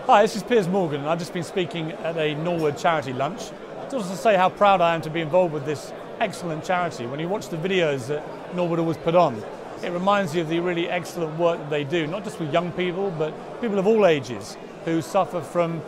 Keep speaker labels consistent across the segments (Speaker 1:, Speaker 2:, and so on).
Speaker 1: Hi, this is Piers Morgan, and I've just been speaking at a Norwood charity lunch. Just to say how proud I am to be involved with this excellent charity. When you watch the videos that Norwood always put on, it reminds you of the really excellent work that they do, not just with young people, but people of all ages who suffer from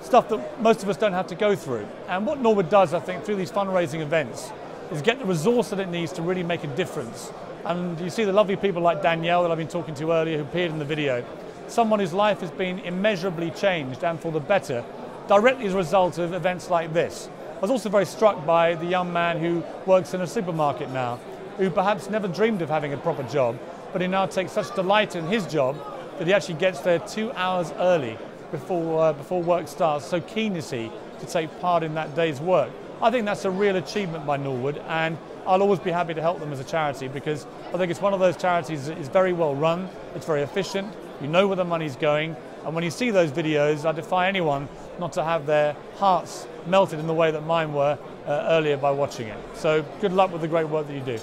Speaker 1: stuff that most of us don't have to go through. And what Norwood does, I think, through these fundraising events, is get the resource that it needs to really make a difference. And you see the lovely people like Danielle that I've been talking to earlier who appeared in the video. Someone whose life has been immeasurably changed and for the better, directly as a result of events like this. I was also very struck by the young man who works in a supermarket now, who perhaps never dreamed of having a proper job, but he now takes such delight in his job that he actually gets there 2 hours early before work starts. So keen is he to take part in that day's work. I think that's a real achievement by Norwood, and I'll always be happy to help them as a charity, because I think it's one of those charities that is very well run, it's very efficient, you know where the money's going, and when you see those videos, I defy anyone not to have their hearts melted in the way that mine were earlier by watching it. So good luck with the great work that you do.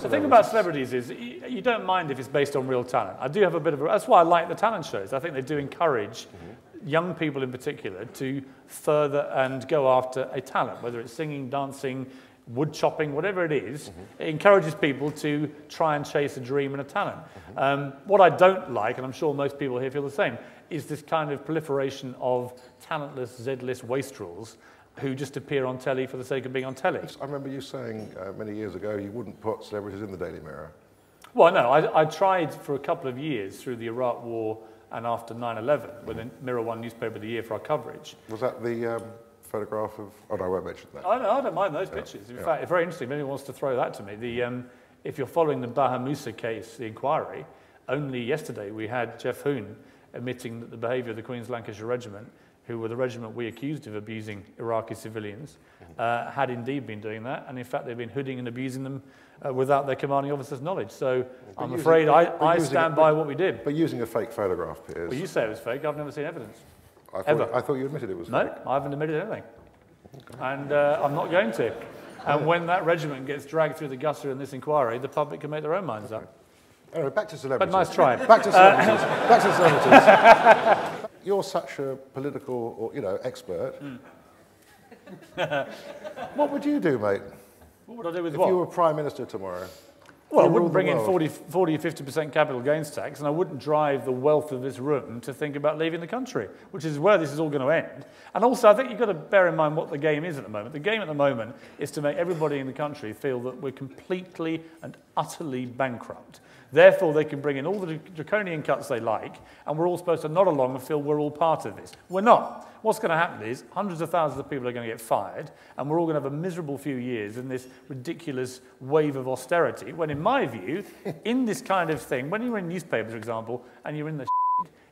Speaker 1: The thing about celebrities is you don't mind if it's based on real talent. I do have a bit of that's why I like the talent shows. I think they do encourage young people in particular to further and go after a talent, whether it's singing, dancing, wood chopping, whatever it is. It encourages people to try and chase a dream and a talent. What I don't like, and I'm sure most people here feel the same, is this kind of proliferation of talentless, Z-list wastrels who just appear on telly for the sake of being on telly.
Speaker 2: I remember you saying many years ago you wouldn't put celebrities in the Daily Mirror.
Speaker 1: Well, no, I tried for a couple of years through the Iraq War and after 9/11, when the Mirror won Newspaper of the Year for our coverage.
Speaker 2: Was that the photograph of... Oh, no, I won't mention that.
Speaker 1: I don't mind those pictures. In fact, it's very interesting. If anyone wants to throw that to me, if you're following the Baha Musa case, the inquiry, only yesterday we had Jeff Hoon admitting that the behaviour of the Queen's Lancashire Regiment, who were the regiment we accused of abusing Iraqi civilians, had indeed been doing that, and in fact they've been hooding and abusing them without their commanding officer's knowledge. So I'm afraid I stand by what we did.
Speaker 2: But using a fake photograph, Piers.
Speaker 1: Well, you say it was fake. I've never seen evidence.
Speaker 2: I thought you admitted it was fake.
Speaker 1: No, I haven't admitted anything. Okay. And I'm not going to. And when that regiment gets dragged through the gutter in this inquiry, the public can make their own minds up.
Speaker 2: Anyway, back to celebrities.
Speaker 1: But nice try.
Speaker 2: Back to celebrities. Back to celebrities. You're such a political, expert. What would you do, mate?
Speaker 1: What would I do with
Speaker 2: if
Speaker 1: what?
Speaker 2: you were Prime Minister tomorrow?
Speaker 1: Well, I wouldn't bring in 40-50% capital gains tax, and I wouldn't drive the wealth of this room to think about leaving the country, which is where this is all going to end. And also, I think you've got to bear in mind what the game is at the moment. The game at the moment is to make everybody in the country feel that we're completely and utterly bankrupt. Therefore, they can bring in all the draconian cuts they like, and we're all supposed to nod along and feel we're all part of this. We're not. What's going to happen is hundreds of thousands of people are going to get fired, and we're all going to have a miserable few years in this ridiculous wave of austerity, when in my view, in this kind of thing, when you're in newspapers, for example, and you're in the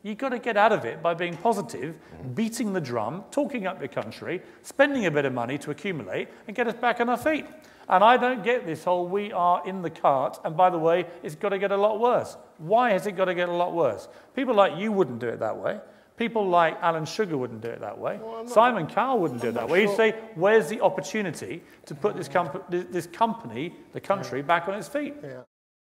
Speaker 1: you've got to get out of it by being positive, beating the drum, talking up your country, spending a bit of money to accumulate, and get us back on our feet. And I don't get this whole we are in the cart, and by the way, it's got to get a lot worse. Why has it got to get a lot worse? People like you wouldn't do it that way. People like Alan Sugar wouldn't do it that way. Well, Simon Cowell wouldn't do it that way. He'd say, where's the opportunity to put this company, the country, back on its feet? Yeah.